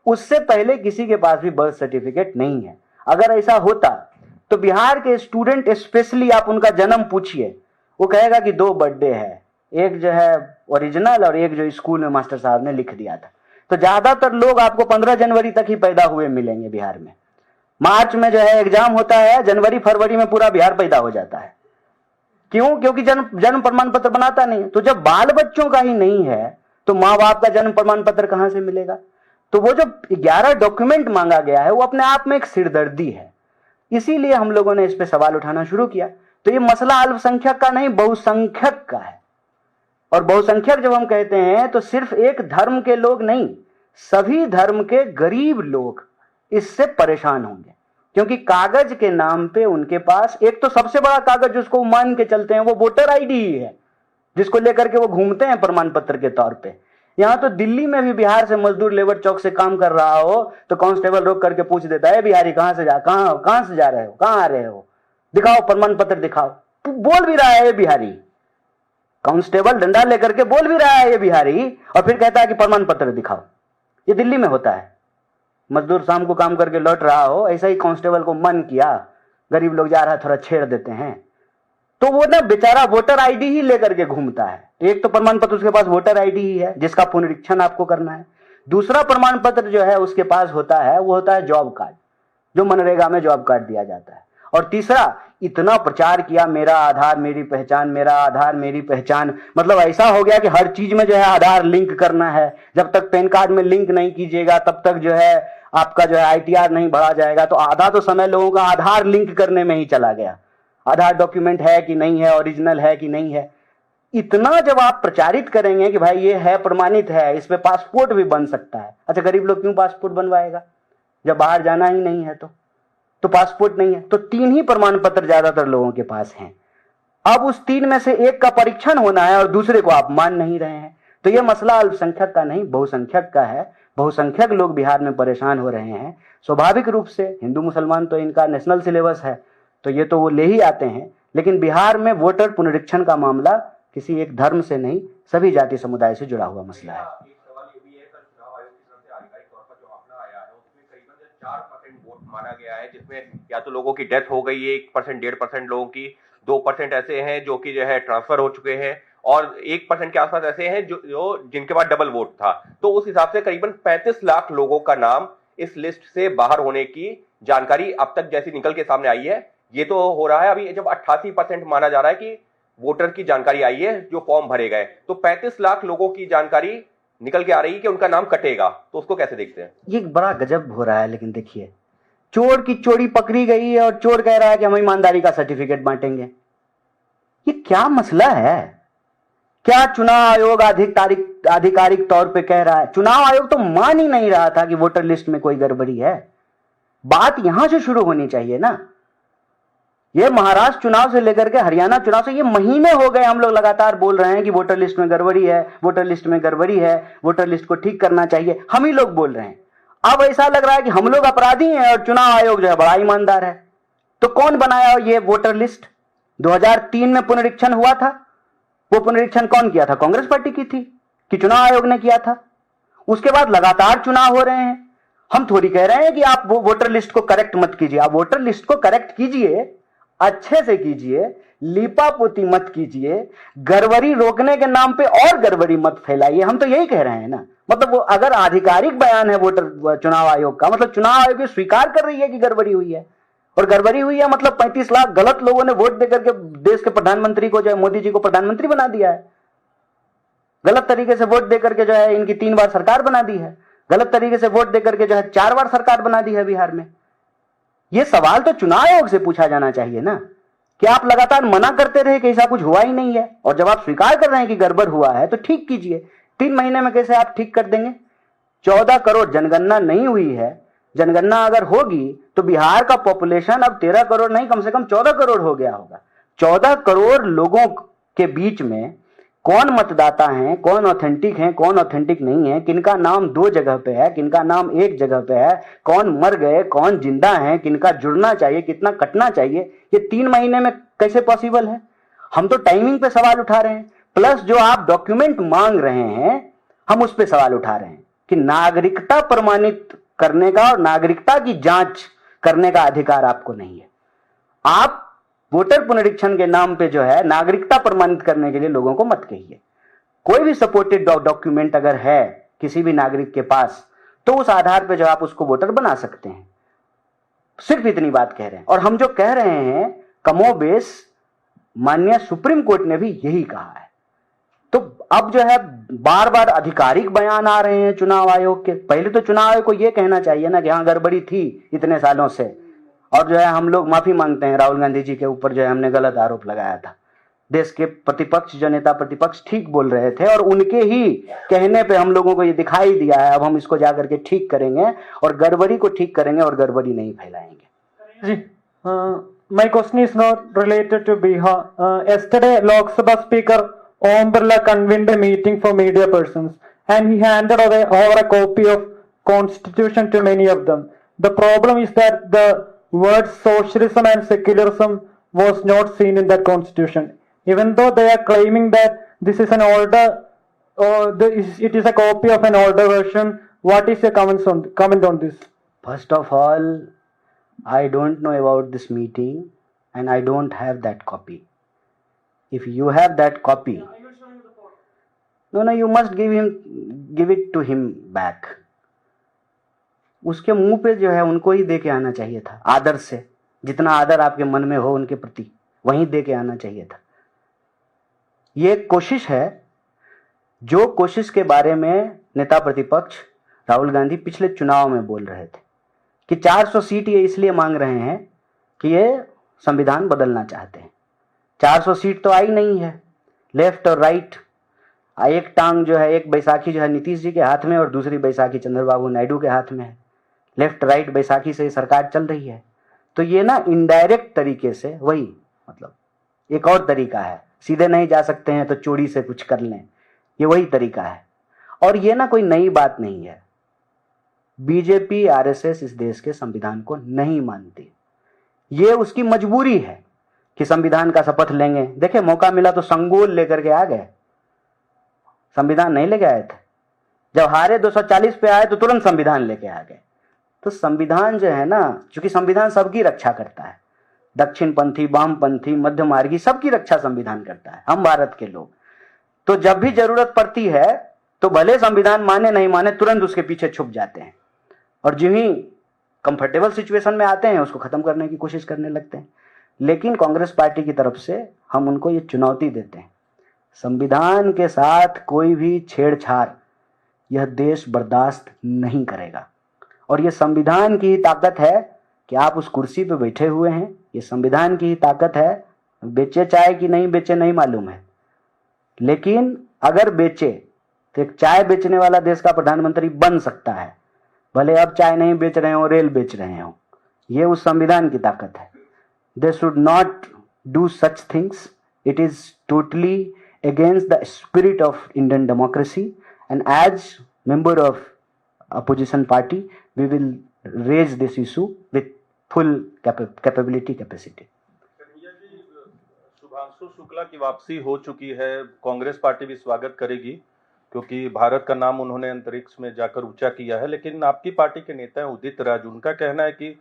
A: उससे पहले किसी के पास भी बर्थ सर्टिफिकेट नहीं है। अगर ऐसा होता तो बिहार के स्टूडेंट स्पेशली आप उनका जन्म पूछिए, वो कहेगा कि 2 बर्थडे है, एक जो है ओरिजिनल और एक जो स्कूल में मास्टर साहब ने लिख दिया था। तो ज्यादातर लोग आपको 15 जनवरी तक ही पैदा हुए मिलेंगे बिहार में। मार्च में जो है एग्जाम होता है, जनवरी फरवरी में पूरा बिहार पैदा हो जाता है। क्यों? क्योंकि जन्म प्रमाण पत्र बनाता नहीं। तो जब बाल बच्चों का ही नहीं है तो माँ बाप का जन्म प्रमाण पत्र कहां से मिलेगा? तो वो जो 11 डॉक्यूमेंट मांगा गया है वो अपने आप में एक सिरदर्दी है। इसीलिए हम लोगों ने इस पे सवाल उठाना शुरू किया। तो ये मसला अल्पसंख्यक का नहीं, बहुसंख्यक का है। और बहुसंख्यक जब हम कहते हैं तो सिर्फ एक धर्म के लोग नहीं, सभी धर्म के गरीब लोग इससे परेशान होंगे। क्योंकि कागज के नाम पे उनके पास एक तो सबसे बड़ा कागज जिसको मान के चलते हैं वो वोटर आईडी ही है, जिसको लेकर के वो घूमते हैं प्रमाण पत्र के तौर पे। यहां तो दिल्ली में भी बिहार से मजदूर लेबर चौक से काम कर रहा हो तो कांस्टेबल रोक करके पूछ देता है, बिहारी कहां से जा रहे हो, कहां आ रहे हो, दिखाओ प्रमाण पत्र दिखाओ। बोल भी रहा है ये बिहारी, कांस्टेबल डंडा लेकर के बोल भी रहा है ये बिहारी, और फिर कहता है कि प्रमाण पत्र दिखाओ। ये दिल्ली में होता है। मजदूर शाम को काम करके लौट रहा हो, ऐसा ही कांस्टेबल को मन किया, गरीब लोग जा रहा है थोड़ा छेड़ देते हैं, तो वो ना बेचारा वोटर आईडी ही लेकर के घूमता है। एक तो प्रमाण पत्र उसके पास वोटर आईडी ही है जिसका पुनरीक्षण आपको करना है। दूसरा प्रमाण पत्र जो है उसके पास होता है वो होता है जॉब कार्ड, जो मनरेगा में जॉब कार्ड दिया जाता है। और तीसरा, इतना प्रचार किया मेरा आधार मेरी पहचान, मेरा आधार मेरी पहचान, मतलब ऐसा हो गया कि हर चीज में जो है आधार लिंक करना है। जब तक पैन कार्ड में लिंक नहीं कीजिएगा तब तक जो है आपका जो है आईटीआर नहीं बढ़ा जाएगा। तो आधा तो समय लोगों का आधार लिंक करने में ही चला गया, आधार डॉक्यूमेंट है कि नहीं है, ओरिजिनल है कि नहीं है। इतना जब आप प्रचारित करेंगे कि भाई ये है, प्रमाणित है, इस पे पासपोर्ट भी बन सकता है। अच्छा, गरीब लोग क्यों पासपोर्ट बनवाएगा जब बाहर जाना ही नहीं है? तो पासपोर्ट नहीं है तो 3 ही प्रमाण पत्र ज्यादातर लोगों के पास हैं। अब उस 3 में से एक का परीक्षण होना है और दूसरे को आप मान नहीं रहे हैं। तो यह मसला अल्पसंख्यक का नहीं, बहुसंख्यक का है। बहुसंख्यक लोग बिहार में परेशान हो रहे हैं। स्वाभाविक रूप से हिंदू मुसलमान तो इनका नेशनल सिलेबस है तो ये तो वो ले ही आते हैं, लेकिन बिहार में वोटर पुनरीक्षण का मामला किसी एक धर्म से नहीं, सभी जाति समुदाय से जुड़ा हुआ मसला है।
E: एक सवाल ये भी है, कल चुनाव आयोग की तरफ से आधिकारिक तौर पर जो आंकड़ा आया है उसमें करीबन 4% वोट माना गया है, जिसमें या तो लोगों की डेथ हो गई है 1%, 1.5% लोगों की, 2% ऐसे हैं जो कि जो है ट्रांसफर हो चुके हैं, और 1% के आसपास ऐसे हैं जो जिनके पास डबल वोट था। तो उस हिसाब से करीबन 35 लाख लोगों का नाम इस लिस्ट से बाहर होने की जानकारी अब तक जैसी निकल के सामने आई है। ये तो हो रहा है अभी जब 88% माना जा रहा है कि वोटर की जानकारी आई है जो फॉर्म भरे गए, तो 35 लाख लोगों की जानकारी निकल के आ रही है कि उनका नाम कटेगा। तो उसको कैसे देखते हैं?
A: ये बड़ा गजब हो रहा है। लेकिन देखिए, चोर की चोरी पकड़ी गई है और चोर कह रहा है कि हम ईमानदारी का सर्टिफिकेट बांटेंगे। ये क्या मसला है? क्या चुनाव आयोग आधिकारिक तौर पे कह रहा है? चुनाव आयोग तो मान ही नहीं रहा था कि वोटर लिस्ट में कोई गड़बड़ी है। बात यहां से शुरू होनी चाहिए ना। ये महाराष्ट्र चुनाव से लेकर के हरियाणा चुनाव से ये महीने हो गए हम लोग लगातार बोल रहे हैं कि वोटर लिस्ट में गड़बड़ी है, वोटर लिस्ट में गड़बड़ी है, वोटर लिस्ट को ठीक करना चाहिए। हम ही लोग बोल रहे हैं। अब ऐसा लग रहा है कि हम लोग अपराधी हैं और चुनाव आयोग जो है बड़ा ईमानदार है। तो कौन बनाया ये वोटर लिस्ट? 2003 में पुनरीक्षण हुआ था। वो पुनरीक्षण कौन किया था? कांग्रेस पार्टी की थी कि चुनाव आयोग ने किया था? उसके बाद लगातार चुनाव हो रहे हैं। हम थोड़ी कह रहे हैं कि आप वो वोटर लिस्ट को करेक्ट मत कीजिए। आप वोटर लिस्ट को करेक्ट कीजिए, अच्छे से कीजिए, लीपापोती मत कीजिए, गड़बड़ी रोकने के नाम पे और गड़बड़ी मत फैलाइए। हम तो यही कह रहे हैं ना। मतलब वो अगर आधिकारिक बयान है वोटर चुनाव आयोग का, मतलब चुनाव आयोग ये स्वीकार कर रही है कि गड़बड़ी हुई है, और गड़बड़ी हुई है मतलब 35 लाख गलत लोगों ने वोट देकर के देश के प्रधानमंत्री को जो है मोदी जी को प्रधानमंत्री बना दिया है। गलत तरीके से वोट देकर के जो है इनकी 3 बार सरकार बना दी है। गलत तरीके से वोट देकर के जो है 4 बार सरकार बना दी है बिहार में। ये सवाल तो चुनाव आयोग से पूछा जाना चाहिए ना कि आप लगातार मना करते रहे कि ऐसा कुछ हुआ ही नहीं है, और जब आप स्वीकार कर रहे हैं कि गड़बड़ हुआ है तो ठीक कीजिए। 3 महीने में कैसे आप ठीक कर देंगे? 14 करोड़ जनगणना नहीं हुई है। जनगणना अगर होगी तो बिहार का पॉपुलेशन अब 13 करोड़ नहीं, कम से कम 14 करोड़ हो गया होगा। 14 करोड़ लोगों के बीच में कौन मतदाता हैं, कौन ऑथेंटिक हैं, कौन ऑथेंटिक नहीं है, किनका नाम 2 जगह पे है, किनका नाम 1 जगह पे है, कौन मर गए, कौन जिंदा है, किनका जुड़ना चाहिए, कितना कटना चाहिए, ये 3 महीने में कैसे पॉसिबल है? हम तो टाइमिंग पे सवाल उठा रहे हैं, प्लस जो आप डॉक्यूमेंट मांग रहे हैं हम उस पर सवाल उठा रहे हैं कि नागरिकता प्रमाणित करने का और नागरिकता की जांच करने का अधिकार आपको नहीं है। आप वोटर पुनरीक्षण के नाम पे जो है नागरिकता प्रमाणित करने के लिए लोगों को मत कहिए। कोई भी सपोर्टेड डॉक्यूमेंट अगर है किसी भी नागरिक के पास तो उस आधार पे जो आप उसको वोटर बना सकते हैं। सिर्फ इतनी बात कह रहे हैं। और हम जो कह रहे हैं कमोबेश माननीय सुप्रीम कोर्ट ने भी यही कहा है। तो अब जो है बार बार आधिकारिक बयान आ रहे हैं चुनाव आयोग के। पहले तो चुनाव आयोग को यह कहना चाहिए ना कि हाँ गड़बड़ी थी इतने सालों से, और जो है हम लोग माफी मांगते हैं राहुल गांधी जी के ऊपर जो है हमने गलत आरोप लगाया था। देश के प्रतिपक्ष जो नेता प्रतिपक्ष ठीक बोल रहे थे और उनके ही कहने पे हम लोगों को ये दिखाई दिया है। अब हम इसको जाकर के ठीक करेंगे और गड़बड़ी को ठीक करेंगे और गड़बड़ी नहीं फैलाएंगे।
G: जी, my question is not related to Bihar. Yesterday, Lok Sabha Speaker Om Birla convened a meeting for media persons, and he handed over a copy of Constitution to many of them. The problem is that the words socialism and secularism was not seen in that Constitution. Even though they are claiming that this is an older, it is a copy of an older version. What is your comment on this?
A: First of all, I don't know about this meeting and I don't have that copy. If you have that copy, no, you must give it to him back. उसके मुंह पे जो है उनको ही दे के आना चाहिए था, आदर से, जितना आदर आपके मन में हो उनके प्रति वहीं दे के आना चाहिए था। ये एक कोशिश है, जो कोशिश के बारे में नेता प्रतिपक्ष राहुल गांधी पिछले चुनाव में बोल रहे थे कि 400 सीट ये इसलिए मांग रहे हैं कि ये संविधान बदलना चाहते हैं। 400 सीट तो आई नहीं है। लेफ्ट और राइट, एक टांग जो है, एक बैसाखी जो है नीतीश जी के हाथ में और दूसरी बैसाखी चंद्रबाबू नायडू के हाथ में है। लेफ्ट राइट बैसाखी से सरकार चल रही है। तो ये ना इनडायरेक्ट तरीके से वही, मतलब एक और तरीका है, सीधे नहीं जा सकते हैं तो चोरी से कुछ कर लें, ये वही तरीका है। और ये ना कोई नई बात नहीं है। बीजेपी आरएसएस इस देश के संविधान को नहीं मानती। ये उसकी मजबूरी है कि संविधान का शपथ लेंगे। देखिए मौका मिला तो संगोल लेकर के आ गए, संविधान नहीं लेके आए थे। जब हारे 240 पे आए तो तुरंत संविधान लेके आ गए। तो संविधान जो है ना, चूंकि संविधान सबकी रक्षा करता है, दक्षिणपंथी, वामपंथी, मध्यमार्गी, सबकी रक्षा संविधान करता है, हम भारत के लोग। तो जब भी जरूरत पड़ती है तो भले संविधान माने नहीं माने तुरंत उसके पीछे छुप जाते हैं और जो ही कंफर्टेबल सिचुएशन में आते हैं उसको खत्म करने की कोशिश करने लगते हैं। लेकिन कांग्रेस पार्टी की तरफ से हम उनको ये चुनौती देते हैं, संविधान के साथ कोई भी छेड़छाड़ यह देश बर्दाश्त नहीं करेगा। और ये संविधान की ही ताकत है कि आप उस कुर्सी पे बैठे हुए हैं। ये संविधान की ही ताकत है। बेचे चाय कि नहीं बेचे नहीं मालूम है, लेकिन अगर बेचे तो एक चाय बेचने वाला देश का प्रधानमंत्री बन सकता है, भले अब चाय नहीं बेच रहे हो, रेल बेच रहे हो। ये उस संविधान की ताकत है। They should not do such things. It is totally against the spirit of Indian democracy, and as member of opposition party we will raise this issue with full capability capacity.
H: Shubhanshu Shukla की वापसी हो चुकी है, कांग्रेस पार्टी भी स्वागत करेगी क्योंकि भारत का नाम उन्होंने अंतरिक्ष में जाकर ऊंचा किया है। लेकिन आपकी पार्टी के नेता हैं उदित राज, उनका कहना है कि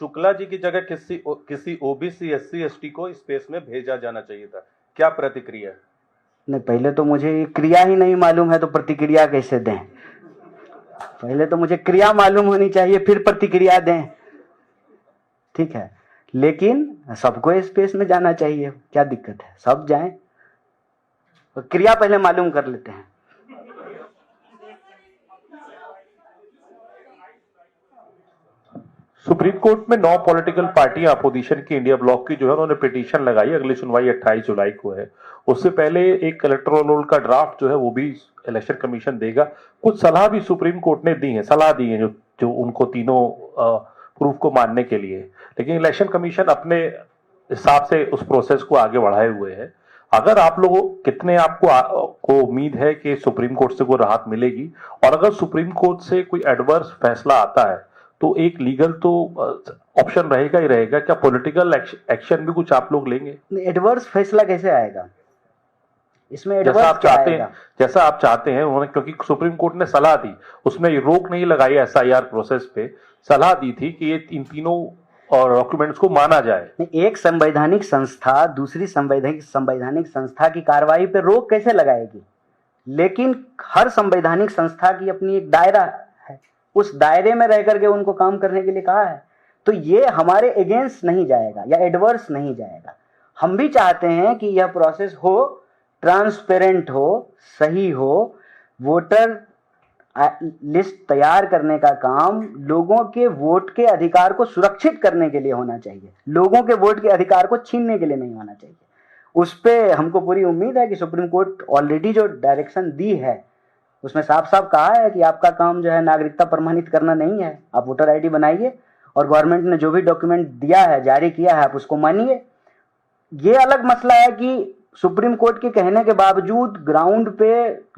H: शुक्ला जी की जगह किसी ओबीसी एससी एसटी को स्पेस में भेजा जाना चाहिए था। क्या प्रतिक्रिया है?
A: नहीं, पहले तो मुझे क्रिया ही नहीं मालूम है तो प्रतिक्रिया कैसे दें? पहले तो मुझे क्रिया मालूम होनी चाहिए फिर प्रतिक्रिया दें। ठीक है, लेकिन सबको स्पेस में जाना चाहिए, क्या दिक्कत है? सब जाएं, तो क्रिया पहले मालूम कर लेते हैं।
I: सुप्रीम कोर्ट में 9 पॉलिटिकल पार्टियां अपोजिशन की इंडिया ब्लॉक की जो है उन्होंने पिटीशन लगाई। अगली सुनवाई 28 जुलाई को है। उससे पहले एक इलेक्टोरल रोल का ड्राफ्ट जो है वो भी इलेक्शन कमीशन देगा। कुछ सलाह भी सुप्रीम कोर्ट ने दी है, सलाह दी है जो उनको तीनों प्रूफ को मानने के लिए। लेकिन इलेक्शन कमीशन अपने हिसाब से उस प्रोसेस को आगे बढ़ाए हुए है। अगर आप लोगों कितने को उम्मीद है कि सुप्रीम कोर्ट से कोई राहत मिलेगी, और अगर सुप्रीम कोर्ट से कोई एडवर्स फैसला आता है तो एक लीगल तो ऑप्शन रहेगा ही रहेगा, क्या पॉलिटिकल एक्शन भी कुछ आप लोग लेंगे?
A: एडवर्स फैसला कैसे आएगा इसमें?
I: जैसा
A: एडवर्स
I: आप
A: क्या
I: चाहते
A: आएगा?
I: हैं, जैसा आप चाहते हैं उन्होंने, क्योंकि सुप्रीम कोर्ट ने सलाह दी, उसमें ये रोक नहीं लगाई एसआईआर प्रोसेस पे, सलाह दी थी कि ये इन तीनों और डॉक्यूमेंट्स को माना जाए।
A: नहीं, एक संवैधानिक संस्था दूसरी संवैधानिक संस्था की कार्रवाई पे रोक कैसे लगाएगी? लेकिन हर संवैधानिक संस्था की अपनी एक दायरा है, उस दायरे में रह करके उनको काम करने के लिए कहा है। तो ये हमारे अगेंस्ट नहीं जाएगा या एडवर्स नहीं जाएगा। हम भी चाहते हैं कि यह प्रोसेस हो, ट्रांसपेरेंट हो, सही हो। वोटर लिस्ट तैयार करने का काम लोगों के वोट के अधिकार को सुरक्षित करने के लिए होना चाहिए, लोगों के वोट के अधिकार को छीनने के लिए नहीं होना चाहिए। उस पे हमको पूरी उम्मीद है कि सुप्रीम कोर्ट ऑलरेडी जो डायरेक्शन दी है उसमें साफ साफ कहा है कि आपका काम जो है नागरिकता प्रमाणित करना नहीं है, आप वोटर आईडी बनाइए और गवर्नमेंट ने जो भी डॉक्यूमेंट दिया है, जारी किया है, आप उसको मानिए। ये अलग मसला है कि सुप्रीम कोर्ट के कहने के बावजूद ग्राउंड पे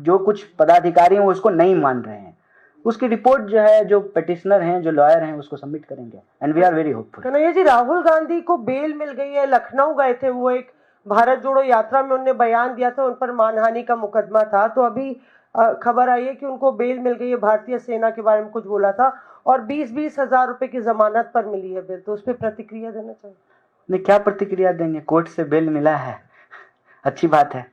A: जो कुछ पदाधिकारी हैं वो उसको नहीं मान रहे हैं। उसकी रिपोर्ट जो है, जो पिटिशनर हैं, जो लॉयर हैं, उसको सबमिट करेंगे and we are very hopeful.
F: Kanhaiya ji, Rahul Gandhi को बेल मिल गई है, लखनऊ गए थे वो, एक भारत जोड़ो यात्रा में उन्होंने बयान दिया था, उन पर मानहानि का मुकदमा था, तो अभी खबर आई है कि उनको बेल मिल गई है, भारतीय सेना के बारे में कुछ बोला था, और 20-20 हजार रुपए की जमानत पर मिली है बेल, तो उस पर प्रतिक्रिया देना चाहिए।
A: नहीं, क्या प्रतिक्रिया देंगे? कोर्ट से बेल मिला है, अच्छी बात है।